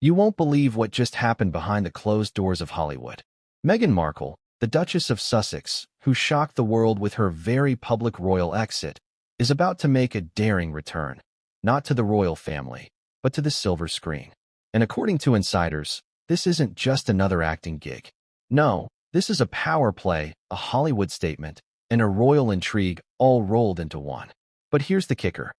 You won't believe what just happened behind the closed doors of Hollywood. Meghan Markle, the Duchess of Sussex, who shocked the world with her very public royal exit, is about to make a daring return, not to the royal family, but to the silver screen. And according to insiders, this isn't just another acting gig. No, this is a power play, a Hollywood statement, and a royal intrigue all rolled into one. But here's the kicker.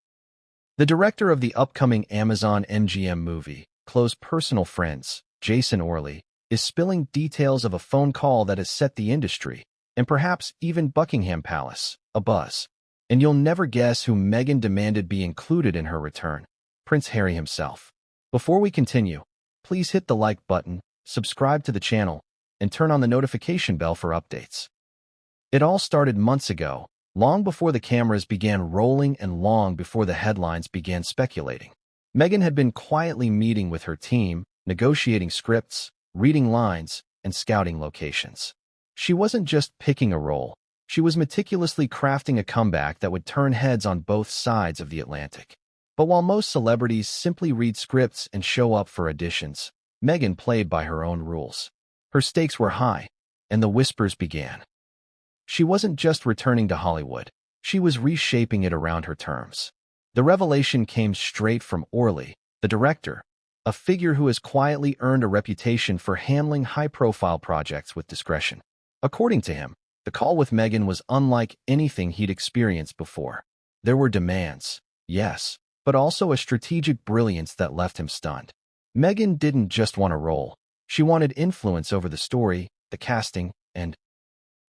The director of the upcoming Amazon MGM movie, close personal friends, Jason Orley, is spilling details of a phone call that has set the industry, and perhaps even Buckingham Palace, abuzz. And you'll never guess who Meghan demanded be included in her return: Prince Harry himself. Before we continue, please hit the like button, subscribe to the channel, and turn on the notification bell for updates. It all started months ago, long before the cameras began rolling and long before the headlines began speculating. Meghan had been quietly meeting with her team, negotiating scripts, reading lines, and scouting locations. She wasn't just picking a role. She was meticulously crafting a comeback that would turn heads on both sides of the Atlantic. But while most celebrities simply read scripts and show up for auditions, Meghan played by her own rules. Her stakes were high, and the whispers began. She wasn't just returning to Hollywood. She was reshaping it around her terms. The revelation came straight from Orley, the director, a figure who has quietly earned a reputation for handling high-profile projects with discretion. According to him, the call with Meghan was unlike anything he'd experienced before. There were demands, yes, but also a strategic brilliance that left him stunned. Meghan didn't just want a role. She wanted influence over the story, the casting, and,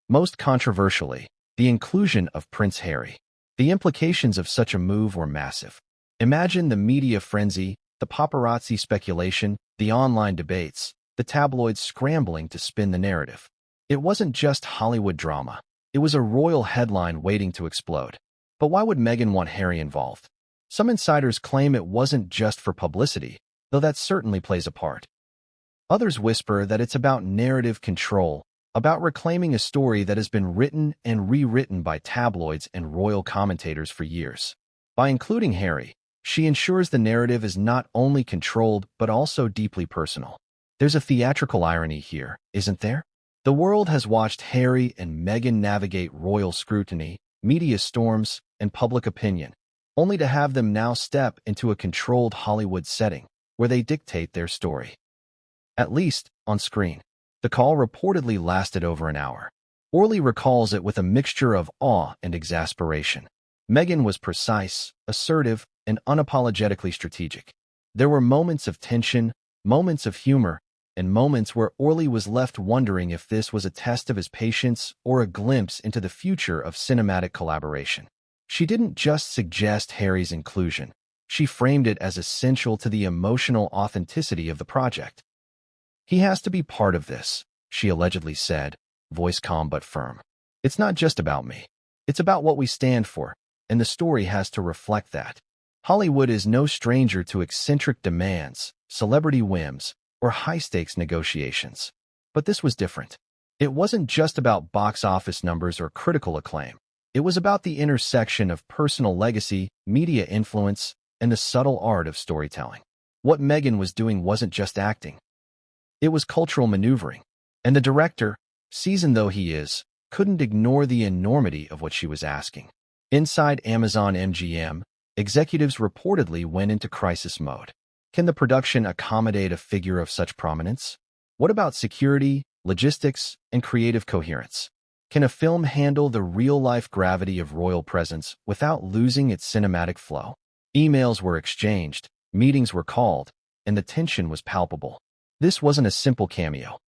most controversially, the inclusion of Prince Harry. The implications of such a move were massive. Imagine the media frenzy, the paparazzi speculation, the online debates, the tabloids scrambling to spin the narrative. It wasn't just Hollywood drama. It was a royal headline waiting to explode. But why would Meghan want Harry involved? Some insiders claim it wasn't just for publicity, though that certainly plays a part. Others whisper that it's about narrative control, about reclaiming a story that has been written and rewritten by tabloids and royal commentators for years. By including Harry, she ensures the narrative is not only controlled but also deeply personal. There's a theatrical irony here, isn't there? The world has watched Harry and Meghan navigate royal scrutiny, media storms, and public opinion, only to have them now step into a controlled Hollywood setting where they dictate their story. At least, on screen. The call reportedly lasted over an hour. Orley recalls it with a mixture of awe and exasperation. Meghan was precise, assertive, and unapologetically strategic. There were moments of tension, moments of humor, and moments where Orley was left wondering if this was a test of his patience or a glimpse into the future of cinematic collaboration. She didn't just suggest Harry's inclusion. She framed it as essential to the emotional authenticity of the project. "He has to be part of this," she allegedly said, voice calm but firm. "It's not just about me. It's about what we stand for, and the story has to reflect that." Hollywood is no stranger to eccentric demands, celebrity whims, or high-stakes negotiations. But this was different. It wasn't just about box office numbers or critical acclaim. It was about the intersection of personal legacy, media influence, and the subtle art of storytelling. What Meghan was doing wasn't just acting. It was cultural maneuvering. And the director, seasoned though he is, couldn't ignore the enormity of what she was asking. Inside Amazon MGM, executives reportedly went into crisis mode. Can the production accommodate a figure of such prominence? What about security, logistics, and creative coherence? Can a film handle the real-life gravity of royal presence without losing its cinematic flow? Emails were exchanged, meetings were called, and the tension was palpable. This wasn't a simple cameo.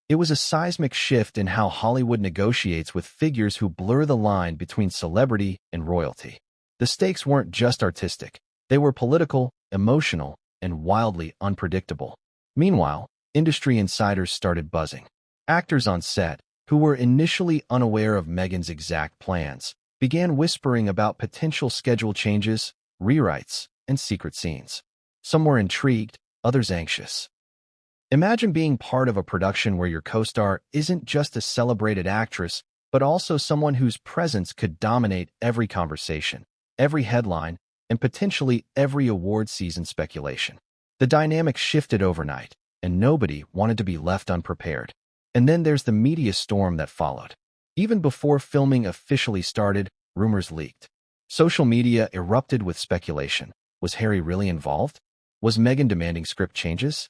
It was a seismic shift in how Hollywood negotiates with figures who blur the line between celebrity and royalty. The stakes weren't just artistic. They were political, emotional, and wildly unpredictable. Meanwhile, industry insiders started buzzing. Actors on set, who were initially unaware of Meghan's exact plans, began whispering about potential schedule changes, rewrites, and secret scenes. Some were intrigued, others anxious. Imagine being part of a production where your co-star isn't just a celebrated actress, but also someone whose presence could dominate every conversation, every headline, and potentially every award season speculation. The dynamic shifted overnight, and nobody wanted to be left unprepared. And then there's the media storm that followed. Even before filming officially started, rumors leaked. Social media erupted with speculation. Was Harry really involved? Was Meghan demanding script changes?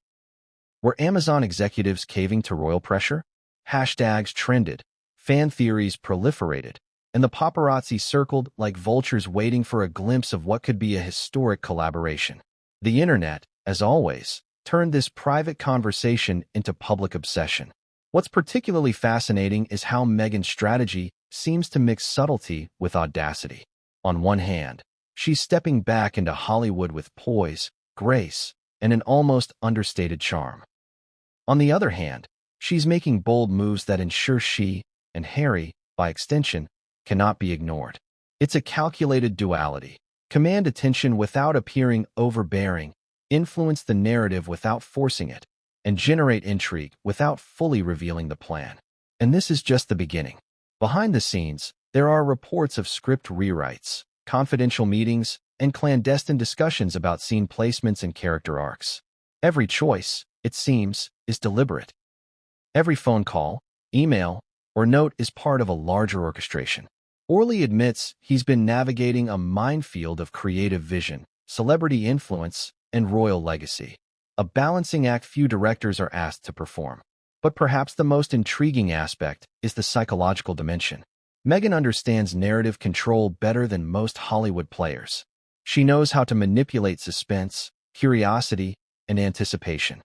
Were Amazon executives caving to royal pressure? Hashtags trended, fan theories proliferated, and the paparazzi circled like vultures waiting for a glimpse of what could be a historic collaboration. The internet, as always, turned this private conversation into public obsession. What's particularly fascinating is how Meghan's strategy seems to mix subtlety with audacity. On one hand, she's stepping back into Hollywood with poise, grace, and an almost understated charm. On the other hand, she's making bold moves that ensure she, and Harry, by extension, cannot be ignored. It's a calculated duality. Command attention without appearing overbearing, influence the narrative without forcing it, and generate intrigue without fully revealing the plan. And this is just the beginning. Behind the scenes, there are reports of script rewrites, confidential meetings, and clandestine discussions about scene placements and character arcs. Every choice, it seems, is deliberate. Every phone call, email, or note is part of a larger orchestration. Orley admits he's been navigating a minefield of creative vision, celebrity influence, and royal legacy. A balancing act few directors are asked to perform. But perhaps the most intriguing aspect is the psychological dimension. Meghan understands narrative control better than most Hollywood players. She knows how to manipulate suspense, curiosity, and anticipation.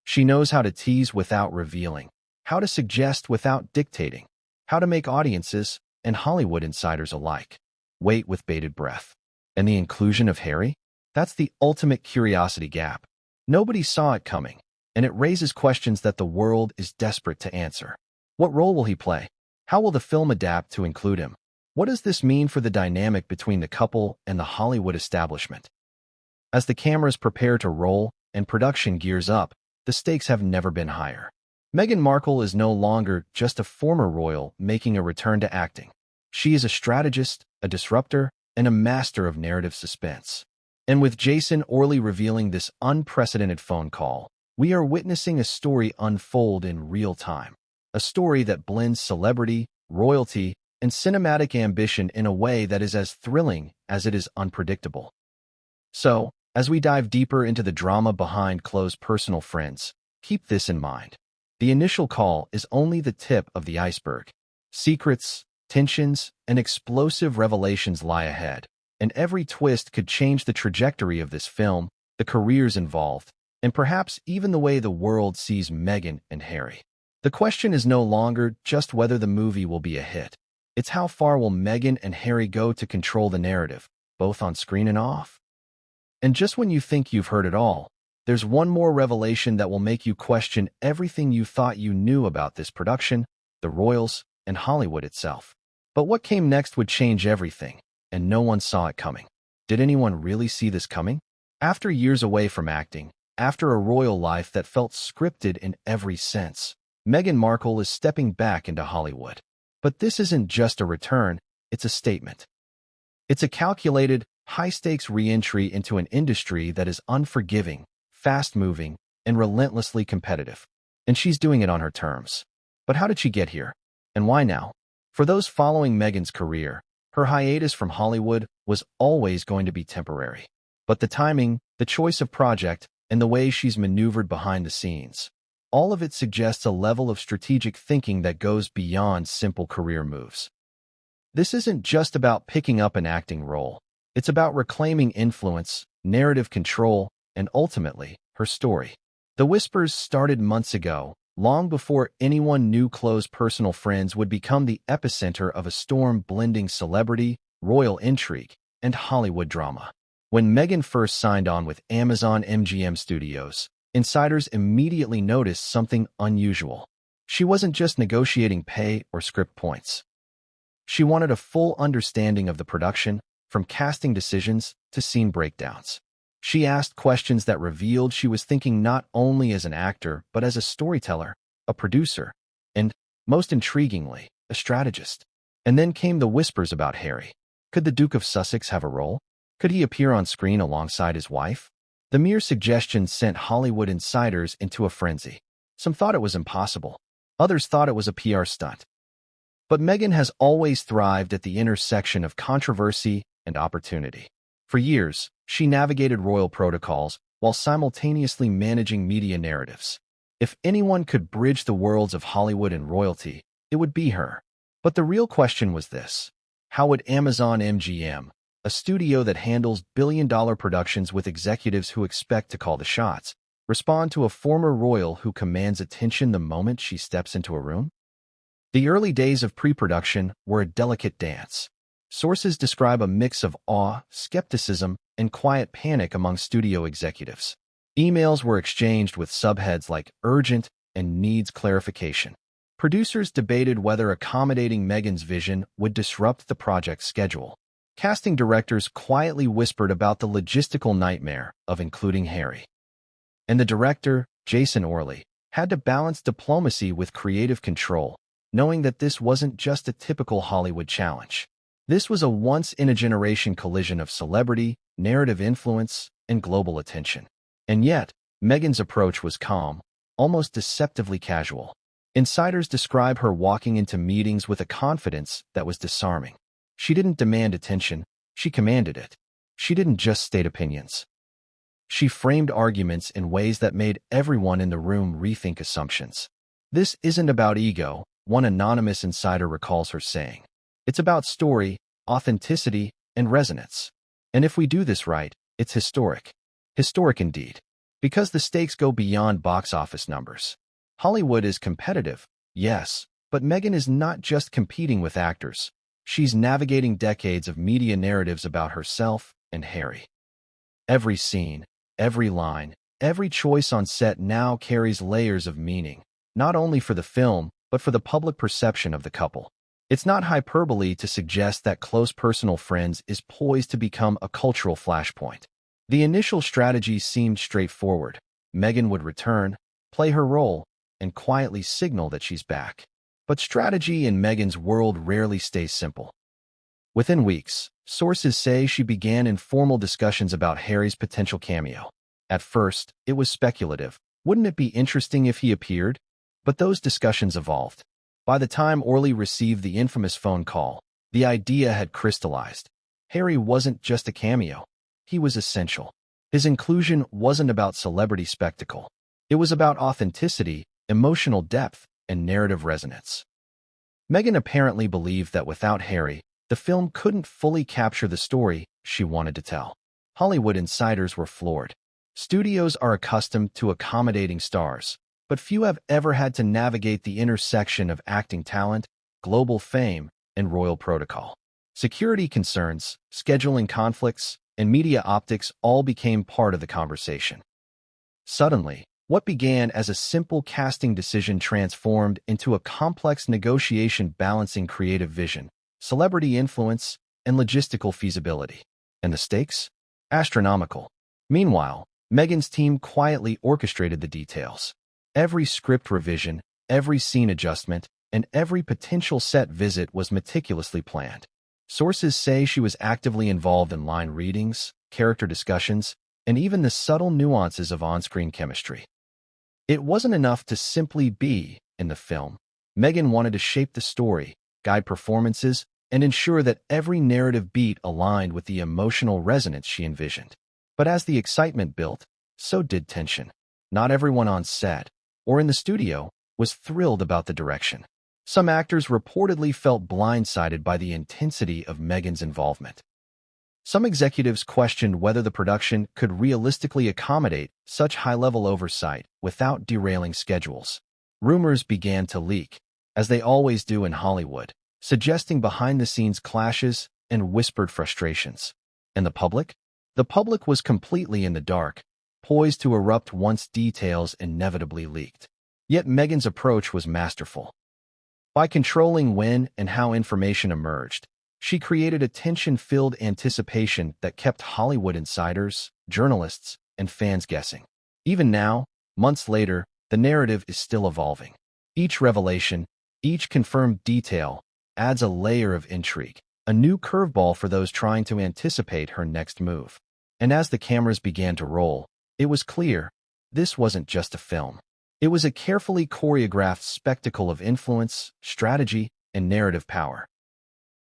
She knows how to tease without revealing, how to suggest without dictating, how to make audiences and Hollywood insiders alike wait with bated breath. And the inclusion of Harry? That's the ultimate curiosity gap. Nobody saw it coming, and it raises questions that the world is desperate to answer. What role will he play? How will the film adapt to include him? What does this mean for the dynamic between the couple and the Hollywood establishment? As the cameras prepare to roll and production gears up, the stakes have never been higher. Meghan Markle is no longer just a former royal making a return to acting. She is a strategist, a disruptor, and a master of narrative suspense. And with Jason Orley revealing this unprecedented phone call, we are witnessing a story unfold in real time. A story that blends celebrity, royalty, and cinematic ambition in a way that is as thrilling as it is unpredictable. So, as we dive deeper into the drama behind close personal friends, keep this in mind. The initial call is only the tip of the iceberg. Secrets, tensions, and explosive revelations lie ahead, and every twist could change the trajectory of this film, the careers involved, and perhaps even the way the world sees Meghan and Harry. The question is no longer just whether the movie will be a hit. It's how far will Meghan and Harry go to control the narrative, both on screen and off? And just when you think you've heard it all, there's one more revelation that will make you question everything you thought you knew about this production, the royals, and Hollywood itself. But what came next would change everything, and no one saw it coming. Did anyone really see this coming? After years away from acting, after a royal life that felt scripted in every sense, Meghan Markle is stepping back into Hollywood. But this isn't just a return, it's a statement. It's a calculated, high-stakes re-entry into an industry that is unforgiving, fast-moving, and relentlessly competitive. And she's doing it on her terms. But how did she get here? And why now? For those following Meghan's career, her hiatus from Hollywood was always going to be temporary. But the timing, the choice of project, and the way she's maneuvered behind the scenes, all of it suggests a level of strategic thinking that goes beyond simple career moves. This isn't just about picking up an acting role. It's about reclaiming influence, narrative control, and ultimately, her story. The whispers started months ago, long before anyone knew close personal friends would become the epicenter of a storm blending celebrity, royal intrigue, and Hollywood drama. When Meghan first signed on with Amazon MGM Studios, insiders immediately noticed something unusual. She wasn't just negotiating pay or script points. She wanted a full understanding of the production, from casting decisions to scene breakdowns. She asked questions that revealed she was thinking not only as an actor, but as a storyteller, a producer, and, most intriguingly, a strategist. And then came the whispers about Harry. Could the Duke of Sussex have a role? Could he appear on screen alongside his wife? The mere suggestion sent Hollywood insiders into a frenzy. Some thought it was impossible. Others thought it was a PR stunt. But Meghan has always thrived at the intersection of controversy and opportunity. For years, she navigated royal protocols while simultaneously managing media narratives. If anyone could bridge the worlds of Hollywood and royalty, it would be her. But the real question was this: how would Amazon MGM, a studio that handles billion-dollar productions with executives who expect to call the shots, respond to a former royal who commands attention the moment she steps into a room? The early days of pre-production were a delicate dance. Sources describe a mix of awe, skepticism, and quiet panic among studio executives. Emails were exchanged with subheads like urgent and needs clarification. Producers debated whether accommodating Meghan's vision would disrupt the project's schedule. Casting directors quietly whispered about the logistical nightmare of including Harry. And the director, Jason Orley, had to balance diplomacy with creative control, knowing that this wasn't just a typical Hollywood challenge. This was a once-in-a-generation collision of celebrity, narrative influence, and global attention. And yet, Meghan's approach was calm, almost deceptively casual. Insiders describe her walking into meetings with a confidence that was disarming. She didn't demand attention, she commanded it. She didn't just state opinions. She framed arguments in ways that made everyone in the room rethink assumptions. "This isn't about ego," one anonymous insider recalls her saying. "It's about story, authenticity, and resonance. And if we do this right, it's historic." Historic indeed. Because the stakes go beyond box office numbers. Hollywood is competitive, yes, but Meghan is not just competing with actors. She's navigating decades of media narratives about herself and Harry. Every scene, every line, every choice on set now carries layers of meaning, not only for the film, but for the public perception of the couple. It's not hyperbole to suggest that close personal friends is poised to become a cultural flashpoint. The initial strategy seemed straightforward. Meghan would return, play her role, and quietly signal that she's back. But strategy in Meghan's world rarely stays simple. Within weeks, sources say she began informal discussions about Harry's potential cameo. At first, it was speculative. Wouldn't it be interesting if he appeared? But those discussions evolved. By the time Orley received the infamous phone call, the idea had crystallized. Harry wasn't just a cameo. He was essential. His inclusion wasn't about celebrity spectacle. It was about authenticity, emotional depth, and narrative resonance. Meghan apparently believed that without Harry, the film couldn't fully capture the story she wanted to tell. Hollywood insiders were floored. Studios are accustomed to accommodating stars, but few have ever had to navigate the intersection of acting talent, global fame, and royal protocol. Security concerns, scheduling conflicts, and media optics all became part of the conversation. Suddenly, what began as a simple casting decision transformed into a complex negotiation balancing creative vision, celebrity influence, and logistical feasibility. And the stakes? Astronomical. Meanwhile, Meghan's team quietly orchestrated the details. Every script revision, every scene adjustment, and every potential set visit was meticulously planned. Sources say she was actively involved in line readings, character discussions, and even the subtle nuances of on-screen chemistry. It wasn't enough to simply be in the film. Meghan wanted to shape the story, guide performances, and ensure that every narrative beat aligned with the emotional resonance she envisioned. But as the excitement built, so did tension. Not everyone on set, or in the studio, was thrilled about the direction. Some actors reportedly felt blindsided by the intensity of Meghan's involvement. Some executives questioned whether the production could realistically accommodate such high-level oversight without derailing schedules. Rumors began to leak, as they always do in Hollywood, suggesting behind-the-scenes clashes and whispered frustrations. And the public? The public was completely in the dark, poised to erupt once details inevitably leaked. Yet Meghan's approach was masterful. By controlling when and how information emerged, she created a tension-filled anticipation that kept Hollywood insiders, journalists, and fans guessing. Even now, months later, the narrative is still evolving. Each revelation, each confirmed detail, adds a layer of intrigue, a new curveball for those trying to anticipate her next move. And as the cameras began to roll, It was clear this wasn't just a film. It was a carefully choreographed spectacle of influence, strategy, and narrative power.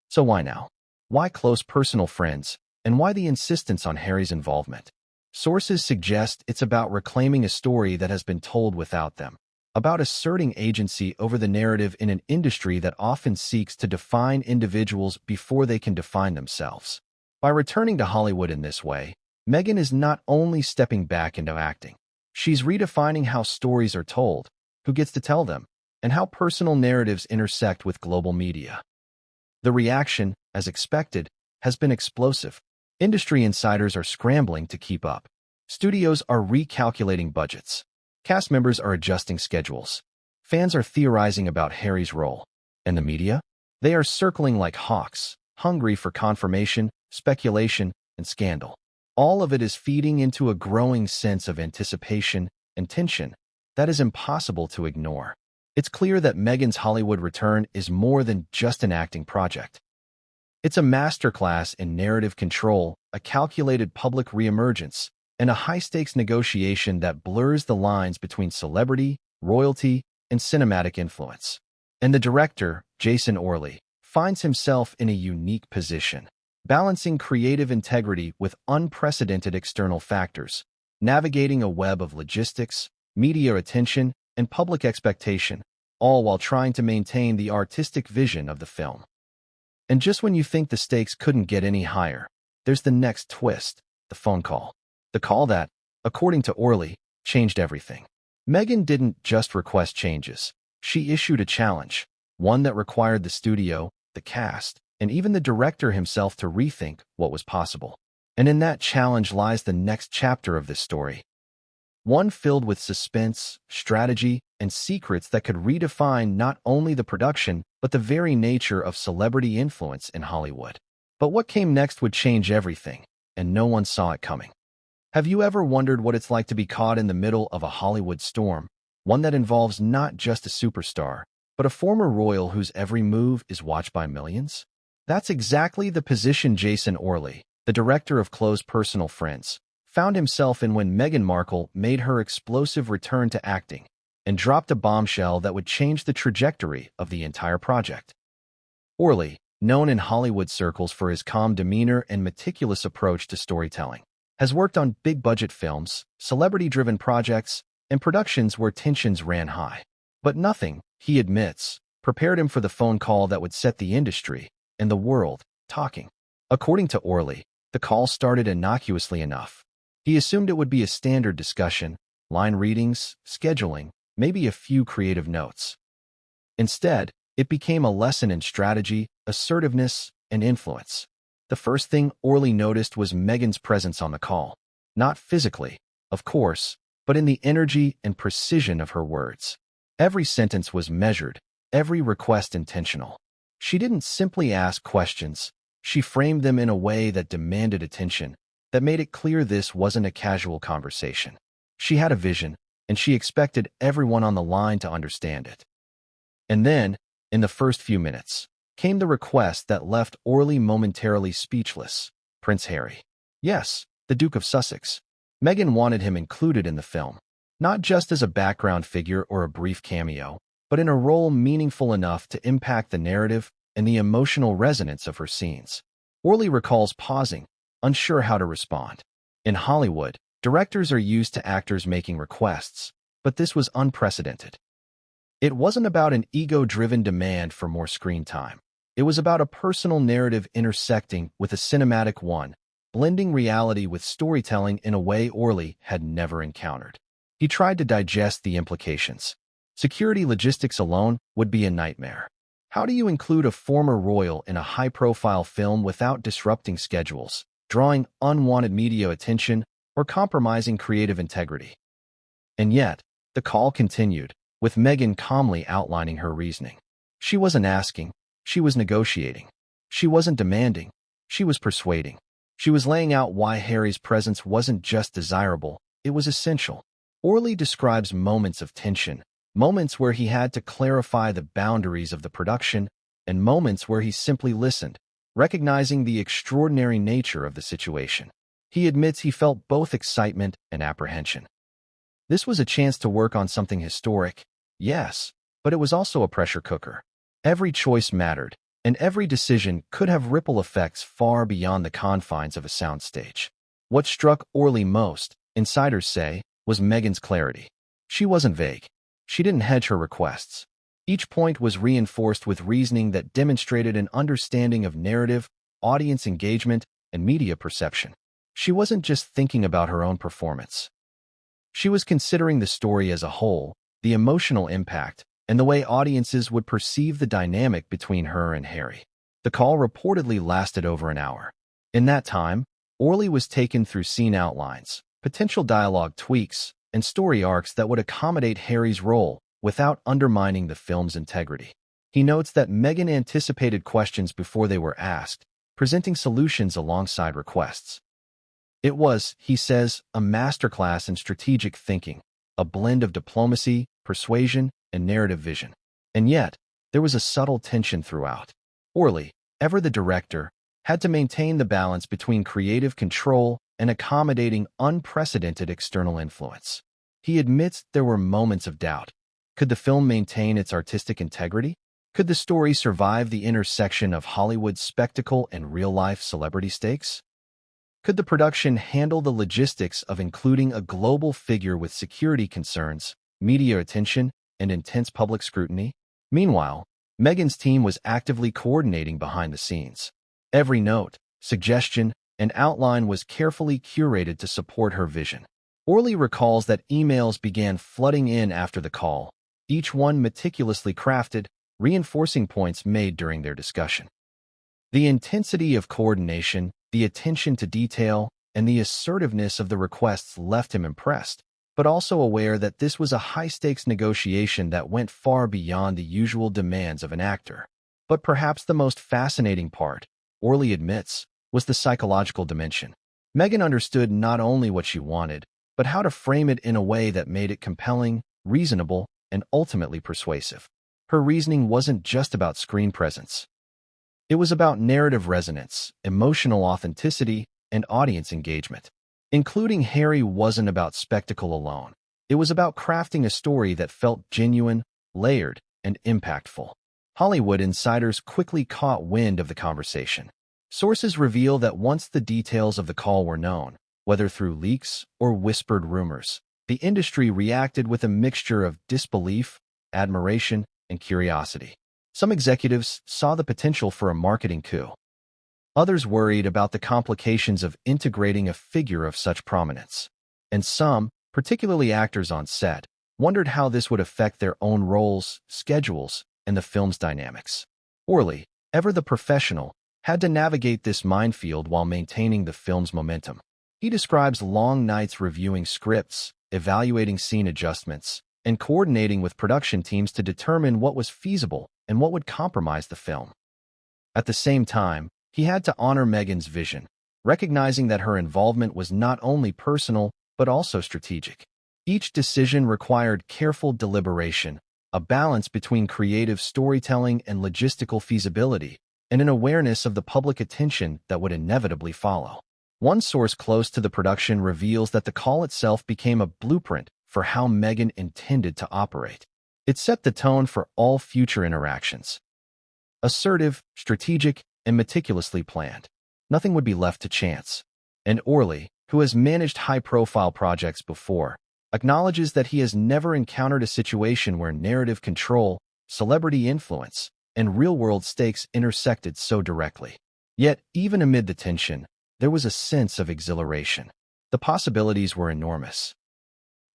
So why now? Why close personal friends, and why the insistence on Harry's involvement? Sources suggest it's about reclaiming a story that has been told without them, about asserting agency over the narrative in an industry that often seeks to define individuals before they can define themselves. By returning to Hollywood in this way, Meghan is not only stepping back into acting, she's redefining how stories are told, who gets to tell them, and how personal narratives intersect with global media. The reaction, as expected, has been explosive. Industry insiders are scrambling to keep up. Studios are recalculating budgets. Cast members are adjusting schedules. Fans are theorizing about Harry's role. And the media? They are circling like hawks, hungry for confirmation, speculation, and scandal. All of it is feeding into a growing sense of anticipation and tension that is impossible to ignore. It's clear that Meghan's Hollywood return is more than just an acting project. It's a masterclass in narrative control, a calculated public reemergence, and a high-stakes negotiation that blurs the lines between celebrity, royalty, and cinematic influence. And the director, Jason Orley, finds himself in a unique position, balancing creative integrity with unprecedented external factors, navigating a web of logistics, media attention, and public expectation, all while trying to maintain the artistic vision of the film. And just when you think the stakes couldn't get any higher, there's the next twist, the phone call. The call that, according to Orley, changed everything. Meghan didn't just request changes. She issued a challenge, one that required the studio, the cast, and even the director himself to rethink what was possible. And in that challenge lies the next chapter of this story. One filled with suspense, strategy, and secrets that could redefine not only the production, but the very nature of celebrity influence in Hollywood. But what came next would change everything, and no one saw it coming. Have you ever wondered what it's like to be caught in the middle of a Hollywood storm, one that involves not just a superstar, but a former royal whose every move is watched by millions? That's exactly the position Jason Orley, the director of Close Personal Friends, found himself in when Meghan Markle made her explosive return to acting and dropped a bombshell that would change the trajectory of the entire project. Orley, known in Hollywood circles for his calm demeanor and meticulous approach to storytelling, has worked on big-budget films, celebrity-driven projects, and productions where tensions ran high. But nothing, he admits, prepared him for the phone call that would set the industry and the world talking. According to Orley, the call started innocuously enough. He assumed it would be a standard discussion, line readings, scheduling, maybe a few creative notes. Instead, it became a lesson in strategy, assertiveness, and influence. The first thing Orley noticed was Meghan's presence on the call. Not physically, of course, but in the energy and precision of her words. Every sentence was measured, every request intentional. She didn't simply ask questions. She framed them in a way that demanded attention, that made it clear this wasn't a casual conversation. She had a vision, and she expected everyone on the line to understand it. And then, in the first few minutes, came the request that left Orley momentarily speechless. Prince Harry. Yes, the Duke of Sussex. Meghan wanted him included in the film, not just as a background figure or a brief cameo, but in a role meaningful enough to impact the narrative and the emotional resonance of her scenes. Orley recalls pausing, unsure how to respond. In Hollywood, directors are used to actors making requests, but this was unprecedented. It wasn't about an ego-driven demand for more screen time. It was about a personal narrative intersecting with a cinematic one, blending reality with storytelling in a way Orley had never encountered. He tried to digest the implications. Security logistics alone would be a nightmare. How do you include a former royal in a high-profile film without disrupting schedules, drawing unwanted media attention, or compromising creative integrity? And yet, the call continued, with Meghan calmly outlining her reasoning. She wasn't asking, she was negotiating. She wasn't demanding, she was persuading. She was laying out why Harry's presence wasn't just desirable, it was essential. Orley describes moments of tension, moments where he had to clarify the boundaries of the production, and moments where he simply listened, recognizing the extraordinary nature of the situation. He admits he felt both excitement and apprehension. This was a chance to work on something historic, yes, but it was also a pressure cooker. Every choice mattered, and every decision could have ripple effects far beyond the confines of a soundstage. What struck Orley most, insiders say, was Meghan's clarity. She wasn't vague. She didn't hedge her requests. Each point was reinforced with reasoning that demonstrated an understanding of narrative, audience engagement, and media perception. She wasn't just thinking about her own performance. She was considering the story as a whole, the emotional impact, and the way audiences would perceive the dynamic between her and Harry. The call reportedly lasted over an hour. In that time, Orley was taken through scene outlines, potential dialogue tweaks, and story arcs that would accommodate Harry's role without undermining the film's integrity. He notes that Meghan anticipated questions before they were asked, presenting solutions alongside requests. It was, he says, a masterclass in strategic thinking, a blend of diplomacy, persuasion, and narrative vision. And yet, there was a subtle tension throughout. Orley, ever the director, had to maintain the balance between creative control and accommodating unprecedented external influence. He admits there were moments of doubt. Could the film maintain its artistic integrity? Could the story survive the intersection of Hollywood's spectacle and real-life celebrity stakes? Could the production handle the logistics of including a global figure with security concerns, media attention, and intense public scrutiny? Meanwhile, Meghan's team was actively coordinating behind the scenes. Every note, suggestion, and outline was carefully curated to support her vision. Orley recalls that emails began flooding in after the call, each one meticulously crafted, reinforcing points made during their discussion. The intensity of coordination, the attention to detail, and the assertiveness of the requests left him impressed, but also aware that this was a high-stakes negotiation that went far beyond the usual demands of an actor. But perhaps the most fascinating part, Orley admits, was the psychological dimension. Meghan understood not only what she wanted, but how to frame it in a way that made it compelling, reasonable, and ultimately persuasive. Her reasoning wasn't just about screen presence. It was about narrative resonance, emotional authenticity, and audience engagement. Including Harry wasn't about spectacle alone. It was about crafting a story that felt genuine, layered, and impactful. Hollywood insiders quickly caught wind of the conversation. Sources reveal that once the details of the call were known, whether through leaks or whispered rumors, the industry reacted with a mixture of disbelief, admiration, and curiosity. Some executives saw the potential for a marketing coup. Others worried about the complications of integrating a figure of such prominence. And some, particularly actors on set, wondered how this would affect their own roles, schedules, and the film's dynamics. Orley, ever the professional, had to navigate this minefield while maintaining the film's momentum. He describes long nights reviewing scripts, evaluating scene adjustments, and coordinating with production teams to determine what was feasible and what would compromise the film. At the same time, he had to honor Meghan's vision, recognizing that her involvement was not only personal but also strategic. Each decision required careful deliberation, a balance between creative storytelling and logistical feasibility, and an awareness of the public attention that would inevitably follow. One source close to the production reveals that the call itself became a blueprint for how Meghan intended to operate. It set the tone for all future interactions. Assertive, strategic, and meticulously planned. Nothing would be left to chance. And Orley, who has managed high-profile projects before, acknowledges that he has never encountered a situation where narrative control, celebrity influence, and real-world stakes intersected so directly. Yet, even amid the tension, there was a sense of exhilaration. The possibilities were enormous.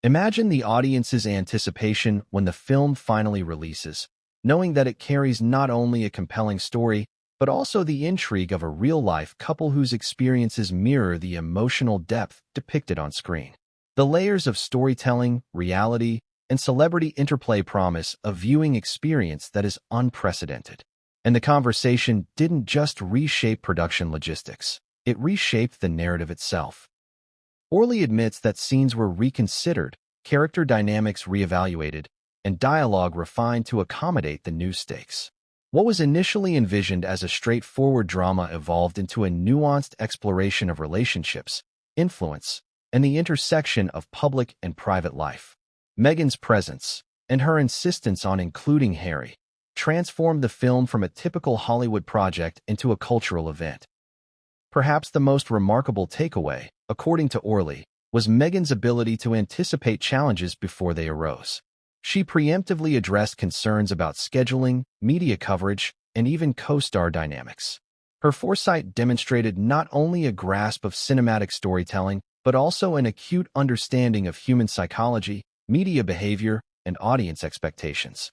Imagine the audience's anticipation when the film finally releases, knowing that it carries not only a compelling story, but also the intrigue of a real-life couple whose experiences mirror the emotional depth depicted on screen. The layers of storytelling, reality, and celebrity interplay promise a viewing experience that is unprecedented. And the conversation didn't just reshape production logistics, it reshaped the narrative itself. Orley admits that scenes were reconsidered, character dynamics reevaluated, and dialogue refined to accommodate the new stakes. What was initially envisioned as a straightforward drama evolved into a nuanced exploration of relationships, influence, and the intersection of public and private life. Meghan's presence, and her insistence on including Harry, transformed the film from a typical Hollywood project into a cultural event. Perhaps the most remarkable takeaway, according to Orley, was Meghan's ability to anticipate challenges before they arose. She preemptively addressed concerns about scheduling, media coverage, and even co-star dynamics. Her foresight demonstrated not only a grasp of cinematic storytelling, but also an acute understanding of human psychology, media behavior, and audience expectations.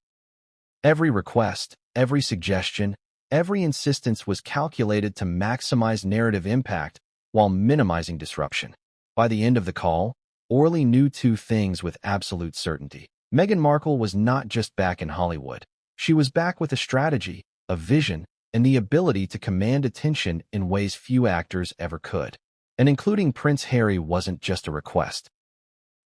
Every request, every suggestion, every insistence was calculated to maximize narrative impact while minimizing disruption. By the end of the call, Orley knew two things with absolute certainty. Meghan Markle was not just back in Hollywood. She was back with a strategy, a vision, and the ability to command attention in ways few actors ever could. And including Prince Harry wasn't just a request.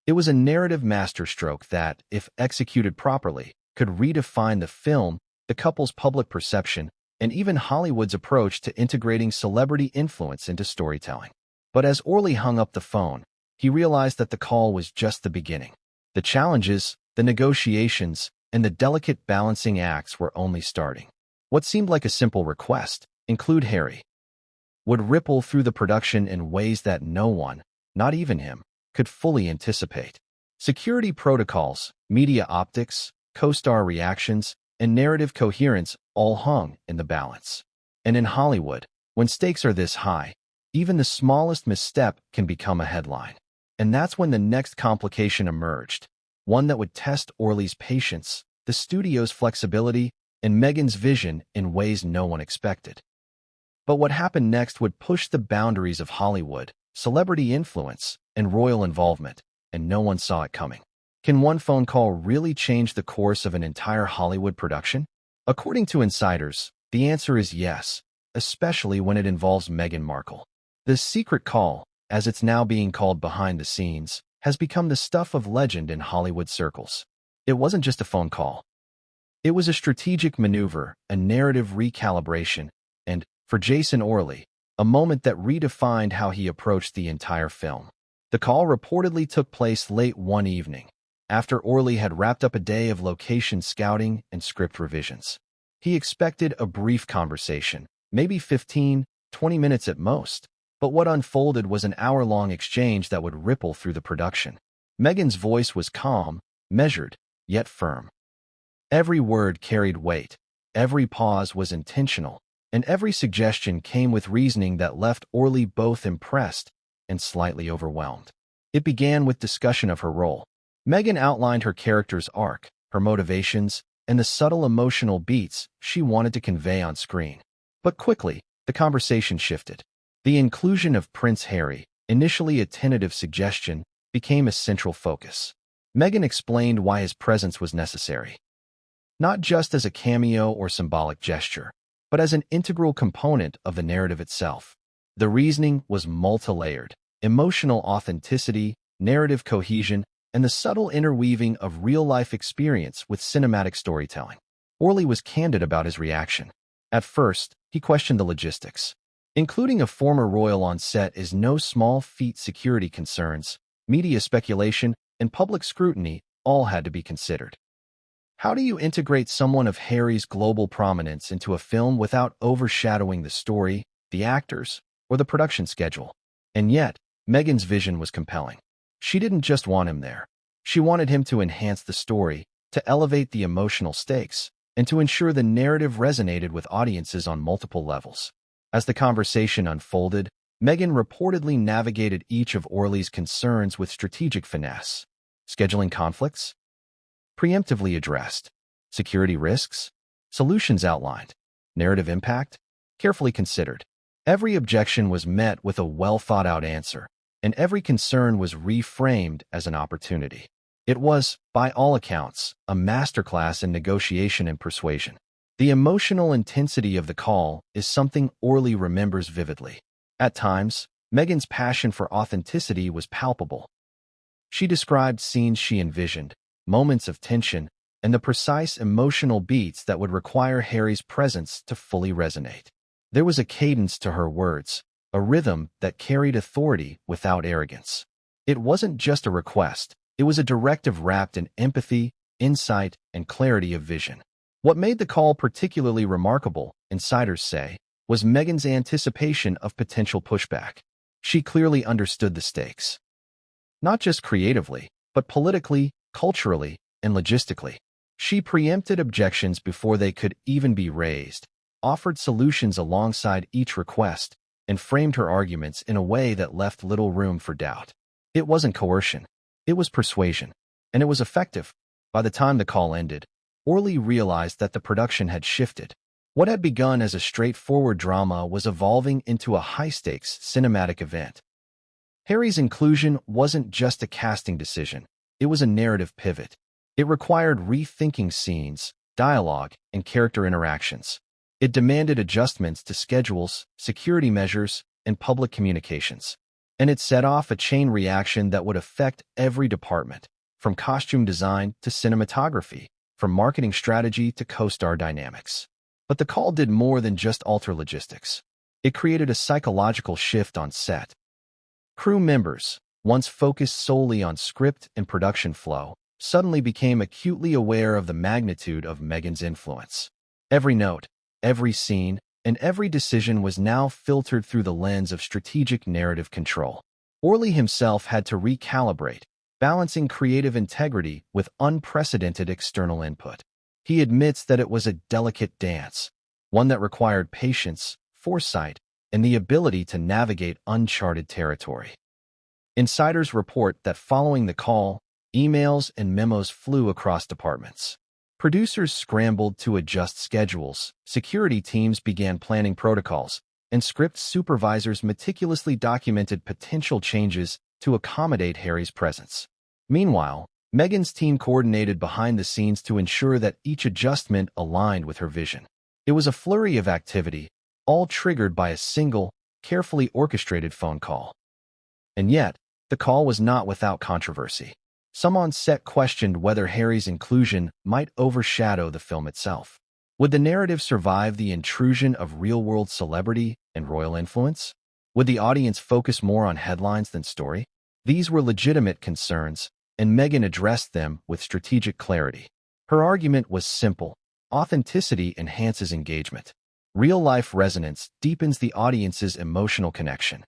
It was a narrative masterstroke that, if executed properly, could redefine the film, the couple's public perception, and even Hollywood's approach to integrating celebrity influence into storytelling. But as Orley hung up the phone, he realized that the call was just the beginning. The challenges, the negotiations, and the delicate balancing acts were only starting. What seemed like a simple request, include Harry, would ripple through the production in ways that no one, not even him, could fully anticipate. Security protocols, media optics, co-star reactions, and narrative coherence all hung in the balance. And in Hollywood, when stakes are this high, even the smallest misstep can become a headline. And that's when the next complication emerged, one that would test Orley's patience, the studio's flexibility, and Meghan's vision in ways no one expected. But what happened next would push the boundaries of Hollywood, celebrity influence, and royal involvement, and no one saw it coming. Can one phone call really change the course of an entire Hollywood production? According to insiders, the answer is yes, especially when it involves Meghan Markle. The secret call, as it's now being called behind the scenes, has become the stuff of legend in Hollywood circles. It wasn't just a phone call. It was a strategic maneuver, a narrative recalibration, and, for Jason Orley, a moment that redefined how he approached the entire film. The call reportedly took place late one evening, after Orley had wrapped up a day of location scouting and script revisions. He expected a brief conversation, maybe 15, 20 minutes at most, but what unfolded was an hour-long exchange that would ripple through the production. Meghan's voice was calm, measured, yet firm. Every word carried weight, every pause was intentional, and every suggestion came with reasoning that left Orley both impressed and slightly overwhelmed. It began with discussion of her role. Meghan outlined her character's arc, her motivations, and the subtle emotional beats she wanted to convey on screen. But quickly, the conversation shifted. The inclusion of Prince Harry, initially a tentative suggestion, became a central focus. Meghan explained why his presence was necessary. Not just as a cameo or symbolic gesture, but as an integral component of the narrative itself. The reasoning was multi-layered: emotional authenticity, narrative cohesion, and the subtle interweaving of real-life experience with cinematic storytelling. Orley was candid about his reaction. At first, he questioned the logistics. Including a former royal on set is no small feat. Security concerns, media speculation, and public scrutiny all had to be considered. How do you integrate someone of Harry's global prominence into a film without overshadowing the story, the actors, or the production schedule? And yet, Meghan's vision was compelling. She didn't just want him there. She wanted him to enhance the story, to elevate the emotional stakes, and to ensure the narrative resonated with audiences on multiple levels. As the conversation unfolded, Meghan reportedly navigated each of Orley's concerns with strategic finesse. Scheduling conflicts? Preemptively addressed. Security risks? Solutions outlined. Narrative impact? Carefully considered. Every objection was met with a well-thought-out answer, and every concern was reframed as an opportunity. It was, by all accounts, a masterclass in negotiation and persuasion. The emotional intensity of the call is something Orley remembers vividly. At times, Meghan's passion for authenticity was palpable. She described scenes she envisioned, moments of tension, and the precise emotional beats that would require Harry's presence to fully resonate. There was a cadence to her words, a rhythm that carried authority without arrogance. It wasn't just a request, it was a directive wrapped in empathy, insight, and clarity of vision. What made the call particularly remarkable, insiders say, was Meghan's anticipation of potential pushback. She clearly understood the stakes. Not just creatively, but politically, culturally, and logistically. She preempted objections before they could even be raised, offered solutions alongside each request, and framed her arguments in a way that left little room for doubt. It wasn't coercion. It was persuasion. And it was effective. By the time the call ended, Orley realized that the production had shifted. What had begun as a straightforward drama was evolving into a high-stakes cinematic event. Harry's inclusion wasn't just a casting decision. It was a narrative pivot. It required rethinking scenes, dialogue, and character interactions. It demanded adjustments to schedules, security measures, and public communications. And it set off a chain reaction that would affect every department, from costume design to cinematography, from marketing strategy to co-star dynamics. But the call did more than just alter logistics. It created a psychological shift on set. Crew members, once focused solely on script and production flow, suddenly became acutely aware of the magnitude of Meghan's influence. Every note, every scene, and every decision was now filtered through the lens of strategic narrative control. Orley himself had to recalibrate, balancing creative integrity with unprecedented external input. He admits that it was a delicate dance, one that required patience, foresight, and the ability to navigate uncharted territory. Insiders report that following the call, emails and memos flew across departments. Producers scrambled to adjust schedules, security teams began planning protocols, and script supervisors meticulously documented potential changes to accommodate Harry's presence. Meanwhile, Meghan's team coordinated behind the scenes to ensure that each adjustment aligned with her vision. It was a flurry of activity, all triggered by a single, carefully orchestrated phone call. And yet, the call was not without controversy. Some on set questioned whether Harry's inclusion might overshadow the film itself. Would the narrative survive the intrusion of real-world celebrity and royal influence? Would the audience focus more on headlines than story? These were legitimate concerns, and Meghan addressed them with strategic clarity. Her argument was simple: authenticity enhances engagement. Real-life resonance deepens the audience's emotional connection.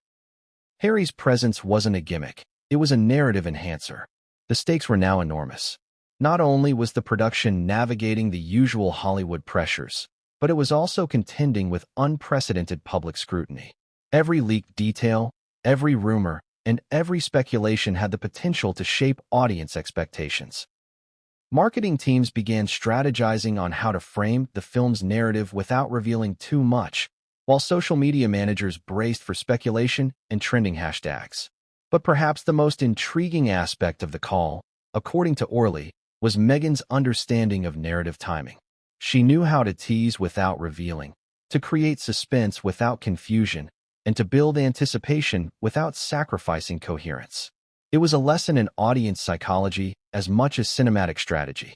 Harry's presence wasn't a gimmick, it was a narrative enhancer. The stakes were now enormous. Not only was the production navigating the usual Hollywood pressures, but it was also contending with unprecedented public scrutiny. Every leaked detail, every rumor, and every speculation had the potential to shape audience expectations. Marketing teams began strategizing on how to frame the film's narrative without revealing too much, while social media managers braced for speculation and trending hashtags. But perhaps the most intriguing aspect of the call, according to Orley, was Meghan's understanding of narrative timing. She knew how to tease without revealing, to create suspense without confusion, and to build anticipation without sacrificing coherence. It was a lesson in audience psychology as much as cinematic strategy.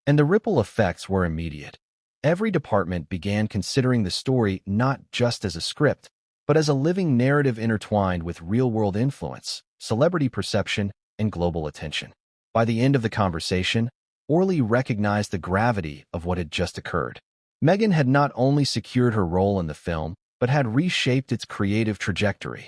And the ripple effects were immediate. Every department began considering the story not just as a script, but as a living narrative intertwined with real-world influence, celebrity perception, and global attention. By the end of the conversation, Orley recognized the gravity of what had just occurred. Meghan had not only secured her role in the film, but had reshaped its creative trajectory.